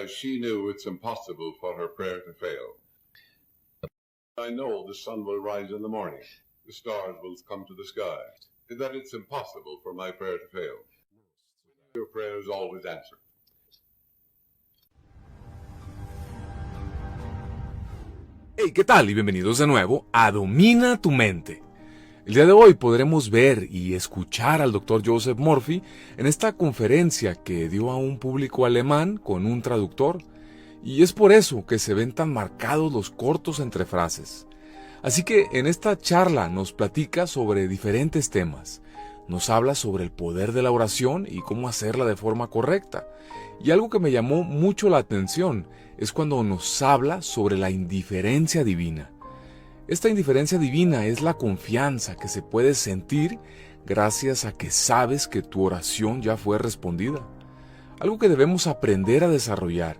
She knew it's impossible for her prayer to fail. I know the sun will rise in the morning, the stars will come to the sky, and that it's impossible for my prayer to fail. Your prayer is always answered. Hey, ¿qué tal? Y bienvenidos de nuevo a Domina tu Mente. El día de hoy podremos ver y escuchar al Dr. Joseph Murphy en esta conferencia que dio a un público alemán con un traductor, y es por eso que se ven tan marcados los cortos entre frases. Así que en esta charla nos platica sobre diferentes temas. Nos habla sobre el poder de la oración y cómo hacerla de forma correcta. Y algo que me llamó mucho la atención es cuando nos habla sobre la indiferencia divina. Esta indiferencia divina es la confianza que se puede sentir gracias a que sabes que tu oración ya fue respondida. Algo que debemos aprender a desarrollar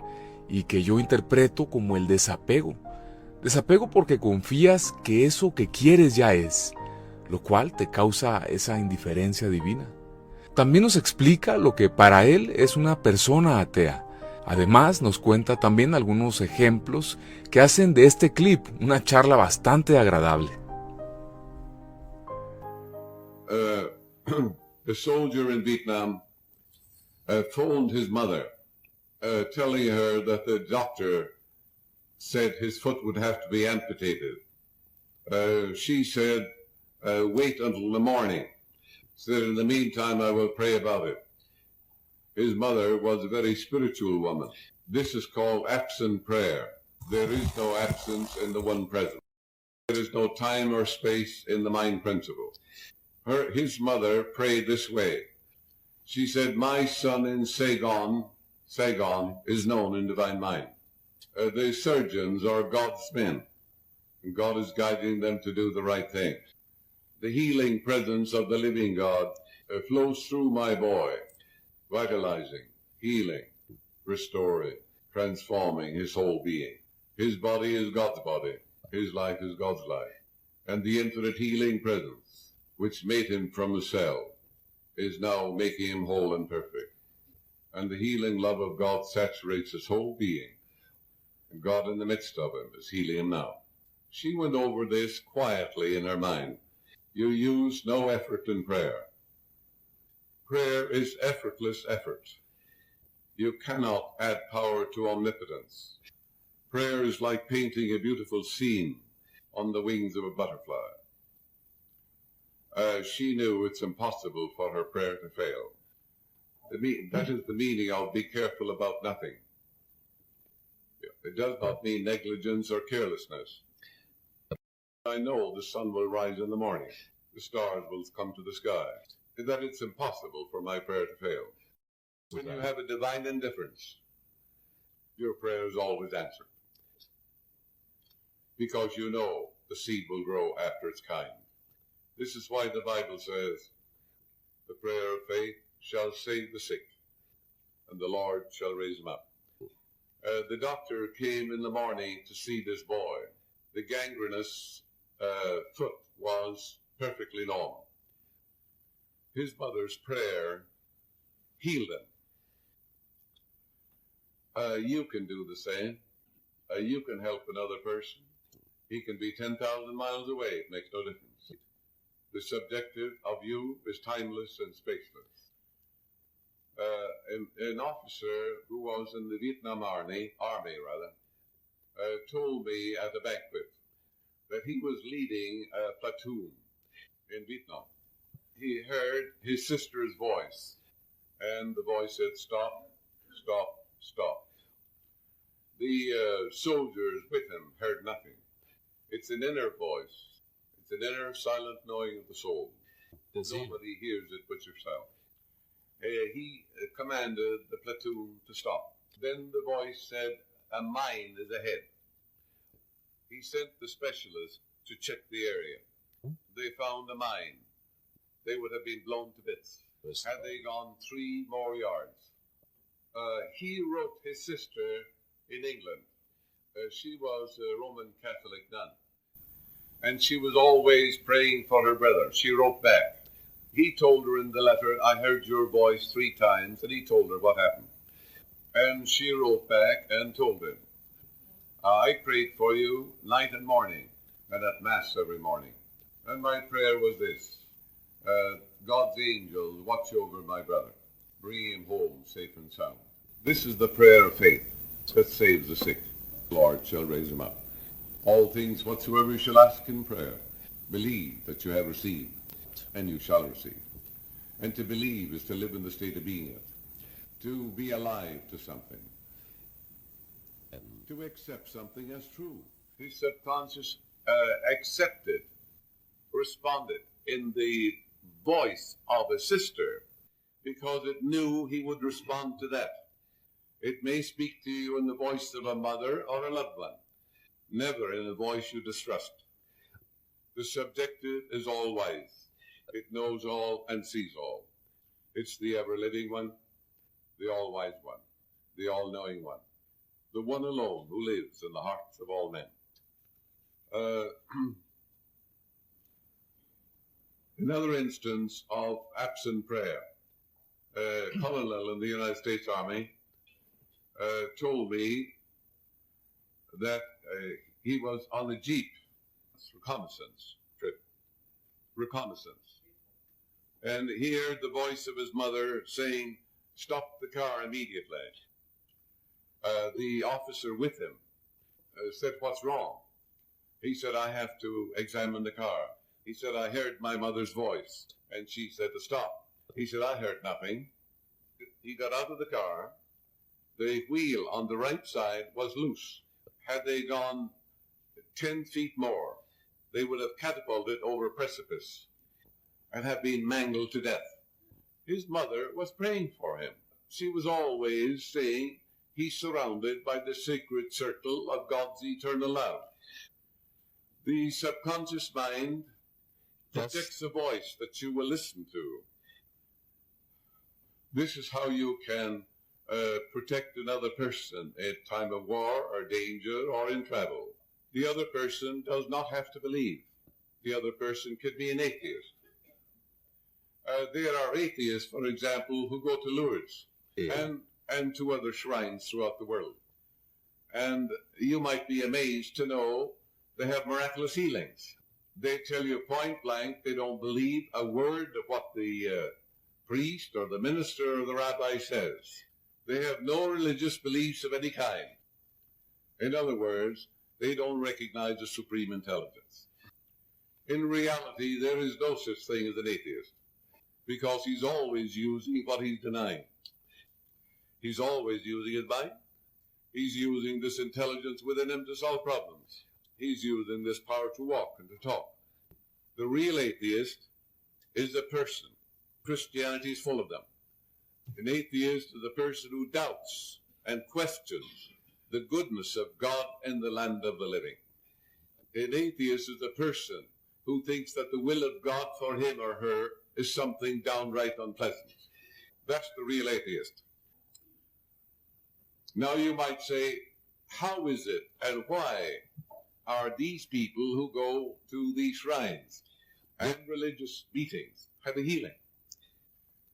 y que yo interpreto como el desapego. Desapego porque confías que eso que quieres ya es, lo cual te causa esa indiferencia divina. También nos explica lo que para él es una persona atea. Además, nos cuenta también algunos ejemplos que hacen de este clip una charla bastante agradable. A soldier in Vietnam phoned his mother, telling her that the doctor said his foot would have to be amputated. She said, wait until the morning. Said, in the meantime, I will pray about it. His mother was a very spiritual woman. This is called absent prayer. There is no absence in the one present. There is no time or space in the mind principle. His mother prayed this way. She said, my son in Saigon is known in divine mind. The surgeons are God's men, and God is guiding them to do the right thing. The healing presence of the living God flows through my boy, vitalizing, healing, restoring, transforming his whole being. His body is God's body. His life is God's life. And the infinite healing presence, which made him from a cell, is now making him whole and perfect. And the healing love of God saturates his whole being. And God in the midst of him is healing him now. She went over this quietly in her mind. You use no effort in prayer. Prayer is effortless effort. You cannot add power to omnipotence. Prayer is like painting a beautiful scene on the wings of a butterfly. She knew it's impossible for her prayer to fail. That is the meaning of be careful about nothing. It does not mean negligence or carelessness. I know the sun will rise in the morning, the stars will come to the sky, and that it's impossible for my prayer to fail. When you have a divine indifference, your prayer is always answered. Because you know the seed will grow after its kind. This is why the Bible says, the prayer of faith shall save the sick, and the Lord shall raise them up. The doctor came in the morning to see this boy. The gangrenous foot was perfectly normal. His mother's prayer healed him. You can do the same. You can help another person. He can be 10,000 miles away. It makes no difference. The subjective of you is timeless and spaceless. An officer who was in the Vietnam Army told me at a banquet that he was leading a platoon in Vietnam. He heard his sister's voice, and the voice said, stop, stop, stop. The soldiers with him heard nothing. It's an inner voice. It's an inner silent knowing of the soul. Nobody hears it but yourself. He commanded the platoon to stop. Then the voice said, a mine is ahead. He sent the specialist to check the area. They found a mine. They would have been blown to bits had they gone 3 more yards. He wrote his sister in England. She was a Roman Catholic nun. And she was always praying for her brother. She wrote back. He told her in the letter, I heard your voice 3 times, and he told her what happened. And she wrote back and told him, I prayed for you night and morning, and at Mass every morning. And my prayer was this, God's angels watch over my brother, bring him home safe and sound. This is the prayer of faith that saves the sick. The Lord shall raise him up. All things whatsoever you shall ask in prayer, believe that you have received, and you shall receive. And to believe is to live in the state of being it, to be alive to something, to accept something as true. His subconscious accepted, responded in the voice of a sister, because it knew he would respond to that. It may speak to you in the voice of a mother or a loved one, never in a voice you distrust. The subjective is all wise. It knows all and sees all. It's the ever-living one, the all-wise one, the all-knowing one, the one alone who lives in the hearts of all men. Another instance of absent prayer. A colonel in the United States Army told me that he was on a Jeep reconnaissance trip, and he heard the voice of his mother saying, "Stop the car immediately." The officer with him said, "What's wrong?" He said, "I have to examine the car." He said, "I heard my mother's voice, and she said to stop." He said, "I heard nothing." He got out of the car. The wheel on the right side was loose. Had they gone 10 feet more, they would have catapulted over a precipice and have been mangled to death. His mother was praying for him. She was always saying, he's surrounded by the sacred circle of God's eternal love. The subconscious mind detects a voice that you will listen to. This is how you can protect another person at time of war or danger or in travel. The other person does not have to believe. The other person could be an atheist. There are atheists, for example, who go to Lourdes and to other shrines throughout the world. And you might be amazed to know they have miraculous healings. They tell you point blank they don't believe a word of what the priest or the minister or the rabbi says. They have no religious beliefs of any kind. In other words, they don't recognize the supreme intelligence. In reality, there is no such thing as an atheist, because he's always using what he's denying. He's always using his mind. He's using this intelligence within him to solve problems. He's using this power to walk and to talk. The real atheist is a person. Christianity is full of them. An atheist is a person who doubts and questions the goodness of God in the land of the living. An atheist is a person who thinks that the will of God for him or her is something downright unpleasant. That's the real atheist. Now you might say, how is it and why are these people who go to these shrines and religious meetings have a healing?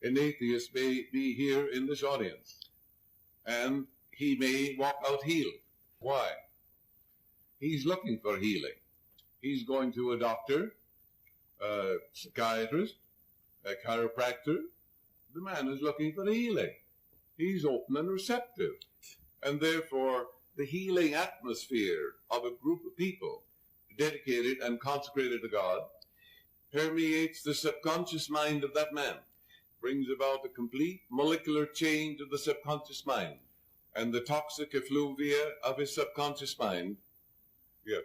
An atheist may be here in this audience, and he may walk out healed. Why? He's looking for healing. He's going to a doctor, a psychiatrist, a chiropractor. The man is looking for healing. He's open and receptive. And therefore, the healing atmosphere of a group of people dedicated and consecrated to God permeates the subconscious mind of that man, brings about a complete molecular change of the subconscious mind, and the toxic effluvia of his subconscious mind,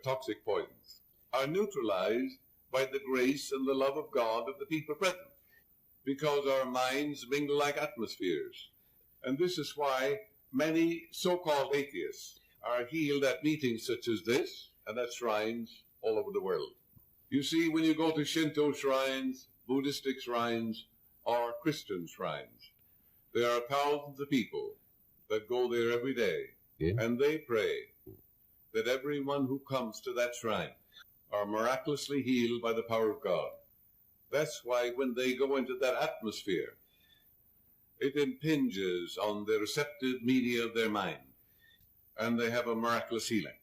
toxic poisons, are neutralized by the grace and the love of God of the people present, because our minds mingle like atmospheres. And this is why many so-called atheists are healed at meetings such as this and at shrines all over the world. You see, when you go to Shinto shrines, Buddhistic shrines, or Christian shrines, there are thousands of people that go there every day, and they pray that everyone who comes to that shrine are miraculously healed by the power of God. That's why when they go into that atmosphere, it impinges on the receptive media of their mind, and they have a miraculous healing.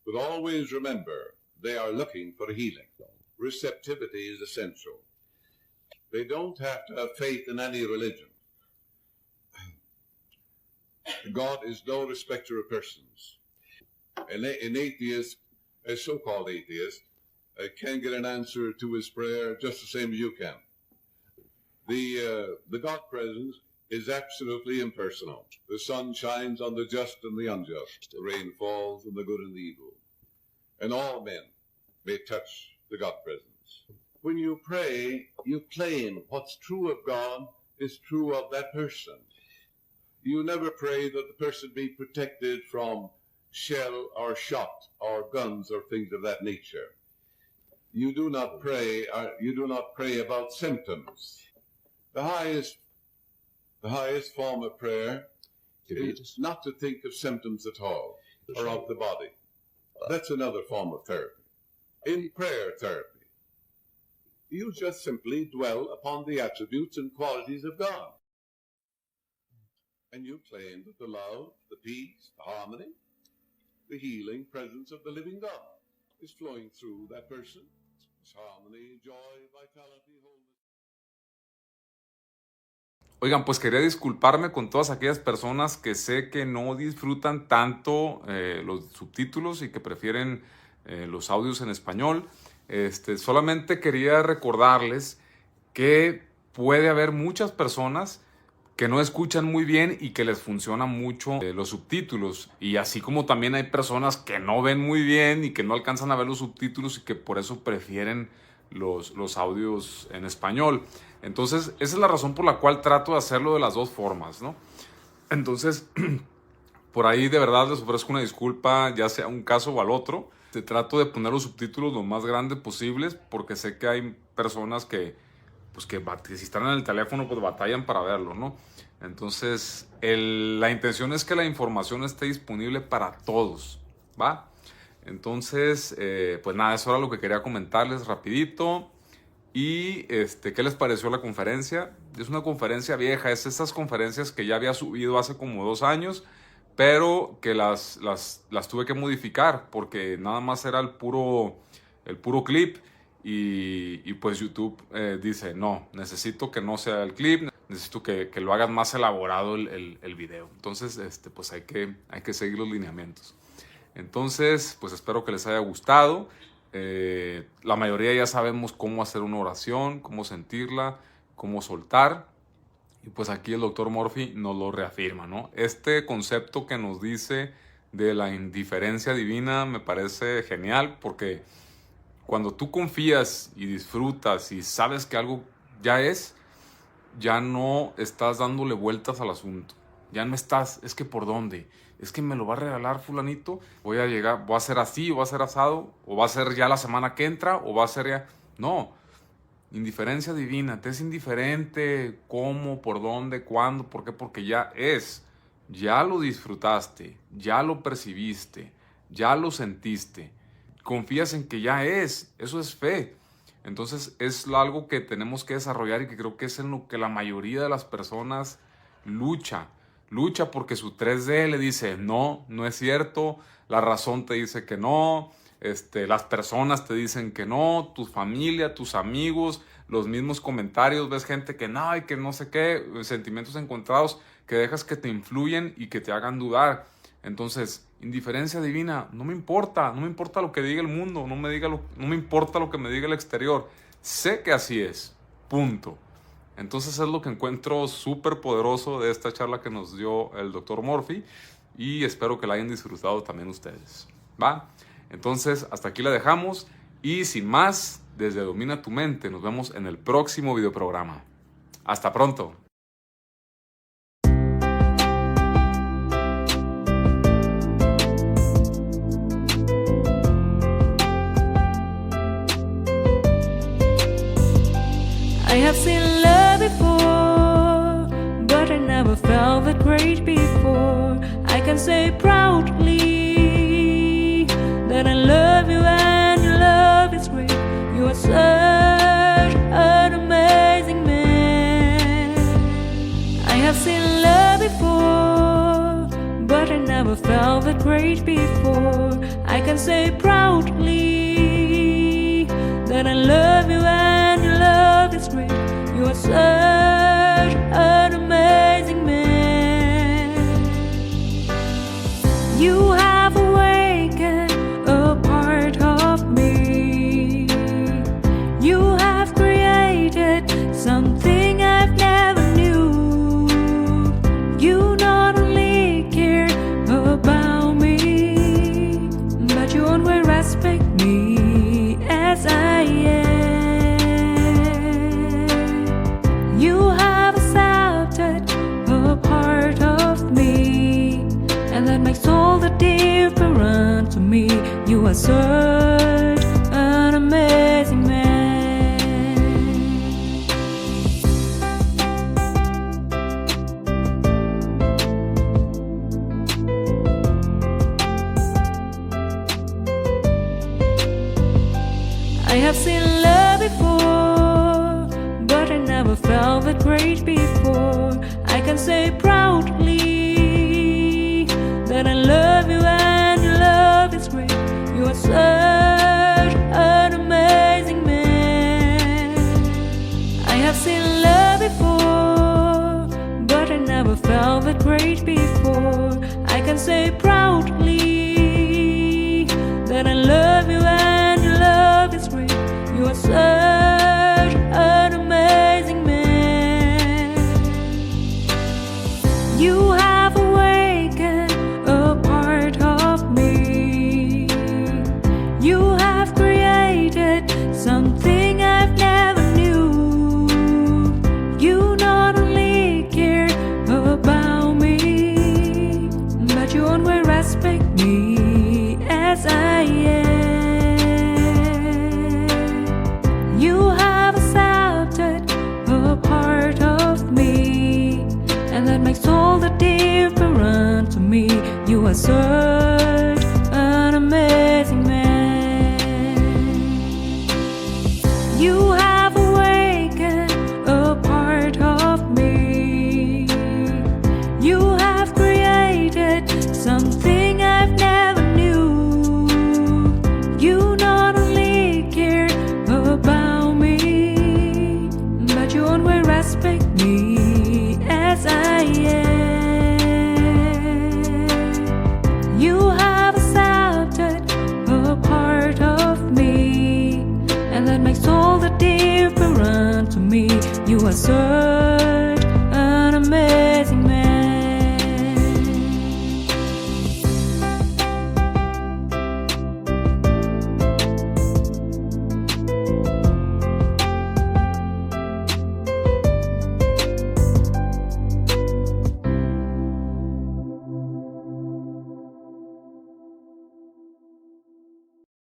But always remember, they are looking for healing. Receptivity is essential. They don't have to have faith in any religion. God is no respecter of persons. An atheist, a so-called atheist, can get an answer to his prayer just the same as you can. The God presence is absolutely impersonal. The sun shines on the just and the unjust. The rain falls on the good and the evil. And all men may touch the God presence. When you pray, you claim what's true of God is true of that person. You never pray that the person be protected from shell or shot or guns or things of that nature. You do not pray about symptoms. The highest form of prayer is not to think of symptoms at all, or of the body. That's another form of therapy. In prayer therapy, you just simply dwell upon the attributes and qualities of God. And you claim that the love, the peace, the harmony, the healing presence of the living God is flowing through that person. It's harmony, joy, vitality, wholeness. Oigan, pues quería disculparme con todas aquellas personas que sé que no disfrutan tanto los subtítulos y que prefieren los audios en español. Solamente quería recordarles que puede haber muchas personas que no escuchan muy bien y que les funcionan mucho los subtítulos. Y así como también hay personas que no ven muy bien y que no alcanzan a ver los subtítulos y que por eso prefieren los audios en español. Entonces, esa es la razón por la cual trato de hacerlo de las dos formas, ¿no? Entonces, por ahí de verdad les ofrezco una disculpa, ya sea un caso o al otro. Trato de poner los subtítulos lo más grandes posibles porque sé que hay personas que si están en el teléfono pues batallan para verlo, ¿no? Entonces, la intención es que la información esté disponible para todos, ¿va? Entonces, pues nada, eso era lo que quería comentarles rapidito. Y ¿qué les pareció la conferencia? Es una conferencia vieja, es esas conferencias que ya había subido hace como 2 años, pero que las tuve que modificar porque nada más era el puro clip y pues YouTube dice, no, necesito que no sea el clip, necesito que lo hagas más elaborado el video. Entonces, pues hay que seguir los lineamientos. Entonces, pues espero que les haya gustado. La mayoría ya sabemos cómo hacer una oración, cómo sentirla, cómo soltar. Y pues aquí el Dr. Murphy nos lo reafirma, ¿no? Este concepto que nos dice de la indiferencia divina me parece genial porque cuando tú confías y disfrutas y sabes que algo ya no estás dándole vueltas al asunto. Ya no estás, es que ¿por dónde? Es que me lo va a regalar fulanito, voy a ser así, o va a ser asado, o va a ser ya la semana que entra, o va a ser ya... No, indiferencia divina, te es indiferente cómo, por dónde, cuándo, por qué, porque ya lo disfrutaste, ya lo percibiste, ya lo sentiste, confías en que ya eso es fe. Entonces es algo que tenemos que desarrollar y que creo que es en lo que la mayoría de las personas lucha porque su 3D le dice no es cierto, la razón te dice que no, las personas te dicen que no, tu familia, tus amigos, los mismos comentarios, ves gente que no y que no sé qué, sentimientos encontrados que dejas que te influyen y que te hagan dudar. Entonces, indiferencia divina, no me importa lo que diga el mundo, no me importa lo que me diga el exterior, sé que así es, punto. Entonces es lo que encuentro súper poderoso de esta charla que nos dio el Dr. Murphy y espero que la hayan disfrutado también ustedes, ¿va? Entonces hasta aquí la dejamos y sin más, desde Domina tu Mente, nos vemos en el próximo videoprograma. Hasta pronto. I have seen love before, but I never felt that great before. I can say proudly that I love you and your love is great. You are such an amazing man. I have I never felt that great before. I can say proudly that I love you and your love is great. You are such an amazing man. You have awakened a part of me. You have created something I've never knew. You not only care about me, but you always respect me as I am. You have accepted a part of me, and that makes all the difference to me. You are such an amazing man. I have seen love before, but I never felt that great before. I can say proudly that I love you and your love is great. You are such an amazing man. I have seen love before, but I never felt that great before. I can say proudly that I love you and your love is great. You are such an amazing man. You have awakened a part of me. You have created something I've never knew. You not only care about me, but you always respect me as I am. You have accepted a part of me, and that makes all the difference to me. You are such an amazing man. You have awakened a part of me. You have created something I've never knew. You not only care about me, but you always respect me as I am. You have accepted a part of me, and that makes all the difference to me. You are such